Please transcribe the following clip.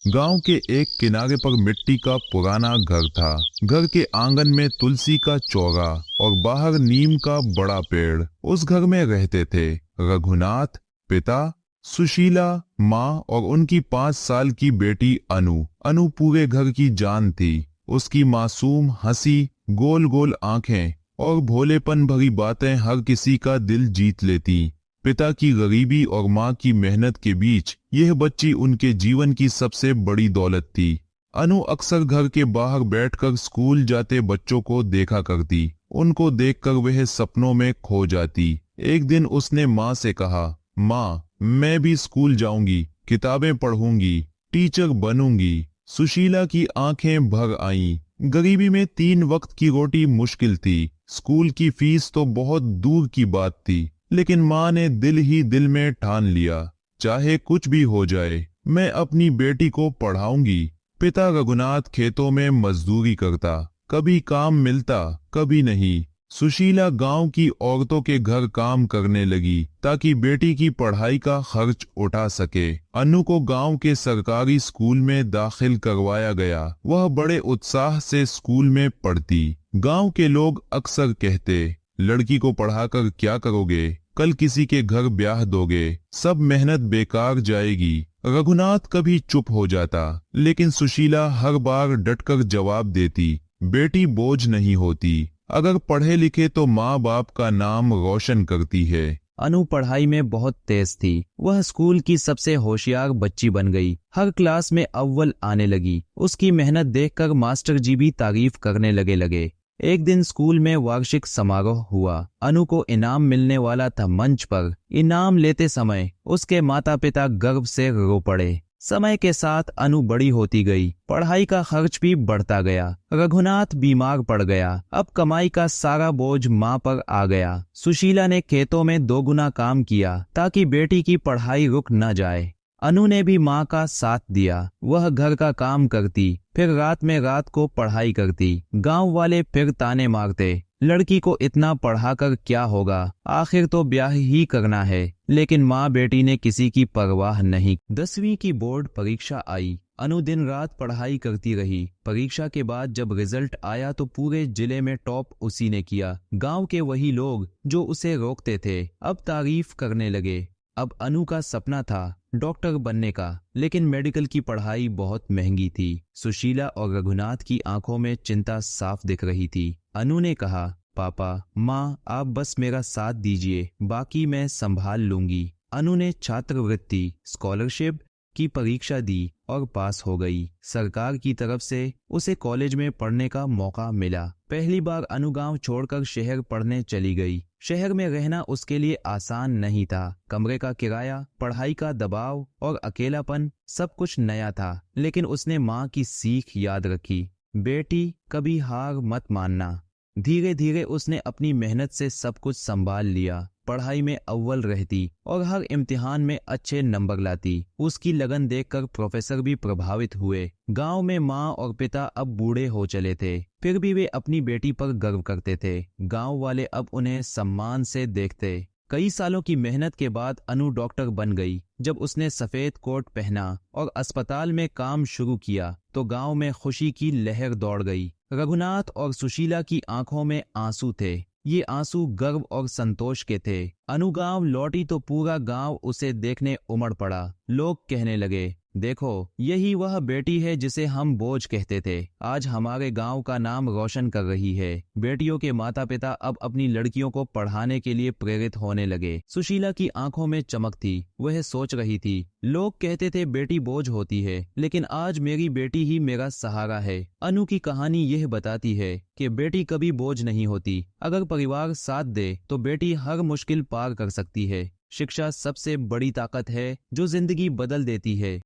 गांव के एक किनारे पर मिट्टी का पुराना घर था। घर के आंगन में तुलसी का चौरा और बाहर नीम का बड़ा पेड़। उस घर में रहते थे रघुनाथ पिता, सुशीला माँ और उनकी 5 साल की बेटी अनु। अनु पूरे घर की जान थी। उसकी मासूम हंसी, गोल गोल आंखें और भोलेपन भरी बातें हर किसी का दिल जीत लेती। पिता की गरीबी और माँ की मेहनत के बीच यह बच्ची उनके जीवन की सबसे बड़ी दौलत थी। अनु अक्सर घर के बाहर बैठकर स्कूल जाते बच्चों को देखा करती। उनको देखकर वह सपनों में खो जाती। एक दिन उसने माँ से कहा, माँ, मैं भी स्कूल जाऊंगी, किताबें पढ़ूंगी, टीचर बनूंगी। सुशीला की आंखें भर आईं। गरीबी में 3 वक्त की रोटी मुश्किल थी। स्कूल की फीस तो बहुत दूर की बात थी। लेकिन माँ ने दिल ही दिल में ठान लिया, चाहे कुछ भी हो जाए, मैं अपनी बेटी को पढ़ाऊंगी। पिता रघुनाथ खेतों में मजदूरी करता, कभी काम मिलता कभी नहीं। सुशीला गांव की औरतों के घर काम करने लगी ताकि बेटी की पढ़ाई का खर्च उठा सके। अनु को गांव के सरकारी स्कूल में दाखिल करवाया गया। वह बड़े उत्साह से स्कूल में पढ़ती। गांव के लोग अक्सर कहते, लड़की को पढ़ाकर क्या करोगे, कल किसी के घर ब्याह दोगे, सब मेहनत बेकार जाएगी। रघुनाथ कभी चुप हो जाता, लेकिन सुशीला हर बार डटकर जवाब देती, बेटी बोझ नहीं होती, अगर पढ़े लिखे तो माँ बाप का नाम रोशन करती है। अनु पढ़ाई में बहुत तेज थी। वह स्कूल की सबसे होशियार बच्ची बन गई। हर क्लास में अव्वल आने लगी। उसकी मेहनत देखकर मास्टर जी भी तारीफ करने लगे। एक दिन स्कूल में वार्षिक समारोह हुआ। अनु को इनाम मिलने वाला था। मंच पर इनाम लेते समय उसके माता पिता गर्व से रो पड़े। समय के साथ अनु बड़ी होती गई। पढ़ाई का खर्च भी बढ़ता गया। रघुनाथ बीमार पड़ गया। अब कमाई का सारा बोझ माँ पर आ गया। सुशीला ने खेतों में 2 गुना काम किया ताकि बेटी की पढ़ाई रुक न जाए। अनु ने भी माँ का साथ दिया। वह घर का काम करती, फिर रात में रात को पढ़ाई करती। गांव वाले फिर ताने मारते, लड़की को इतना पढ़ाकर क्या होगा, आखिर तो ब्याह ही करना है। लेकिन माँ बेटी ने किसी की परवाह नहीं। 10वीं की बोर्ड परीक्षा आई। अनु दिन रात पढ़ाई करती रही। परीक्षा के बाद जब रिजल्ट आया तो पूरे जिले में टॉप उसी ने किया। गांव के वही लोग जो उसे रोकते थे अब तारीफ करने लगे। अब अनु का सपना था डॉक्टर बनने का, लेकिन मेडिकल की पढ़ाई बहुत महंगी थी। सुशीला और रघुनाथ की आंखों में चिंता साफ दिख रही थी। अनु ने कहा, पापा माँ, आप बस मेरा साथ दीजिए, बाकी मैं संभाल लूंगी। अनु ने छात्रवृत्ति स्कॉलरशिप की परीक्षा दी और पास हो गई। सरकार की तरफ से उसे कॉलेज में पढ़ने का मौका मिला। पहली बार अनु गांव छोड़कर शहर पढ़ने चली गई। शहर में रहना उसके लिए आसान नहीं था। कमरे का किराया, पढ़ाई का दबाव और अकेलापन, सब कुछ नया था। लेकिन उसने माँ की सीख याद रखी, बेटी कभी हार मत मानना। धीरे धीरे उसने अपनी मेहनत से सब कुछ संभाल लिया। पढ़ाई में अव्वल रहती और हर इम्तिहान में अच्छे नंबर लाती। उसकी लगन देखकर प्रोफेसर भी प्रभावित हुए। गांव में माँ और पिता अब बूढ़े हो चले थे, फिर भी वे अपनी बेटी पर गर्व करते थे। गांव वाले अब उन्हें सम्मान से देखते। कई सालों की मेहनत के बाद अनु डॉक्टर बन गई। जब उसने सफेद कोट पहना और अस्पताल में काम शुरू किया तो गांव में खुशी की लहर दौड़ गई। रघुनाथ और सुशीला की आंखों में आंसू थे। ये आंसू गर्व और संतोष के थे। अनु गांव लौटी तो पूरा गांव उसे देखने उमड़ पड़ा। लोग कहने लगे, देखो यही वह बेटी है जिसे हम बोझ कहते थे, आज हमारे गांव का नाम रोशन कर रही है। बेटियों के माता पिता अब अपनी लड़कियों को पढ़ाने के लिए प्रेरित होने लगे। सुशीला की आंखों में चमक थी। वह सोच रही थी, लोग कहते थे बेटी बोझ होती है, लेकिन आज मेरी बेटी ही मेरा सहारा है। अनु की कहानी यह बताती है कि बेटी कभी बोझ नहीं होती। अगर परिवार साथ दे तो बेटी हर मुश्किल पार कर सकती है। शिक्षा सबसे बड़ी ताकत है जो जिंदगी बदल देती है।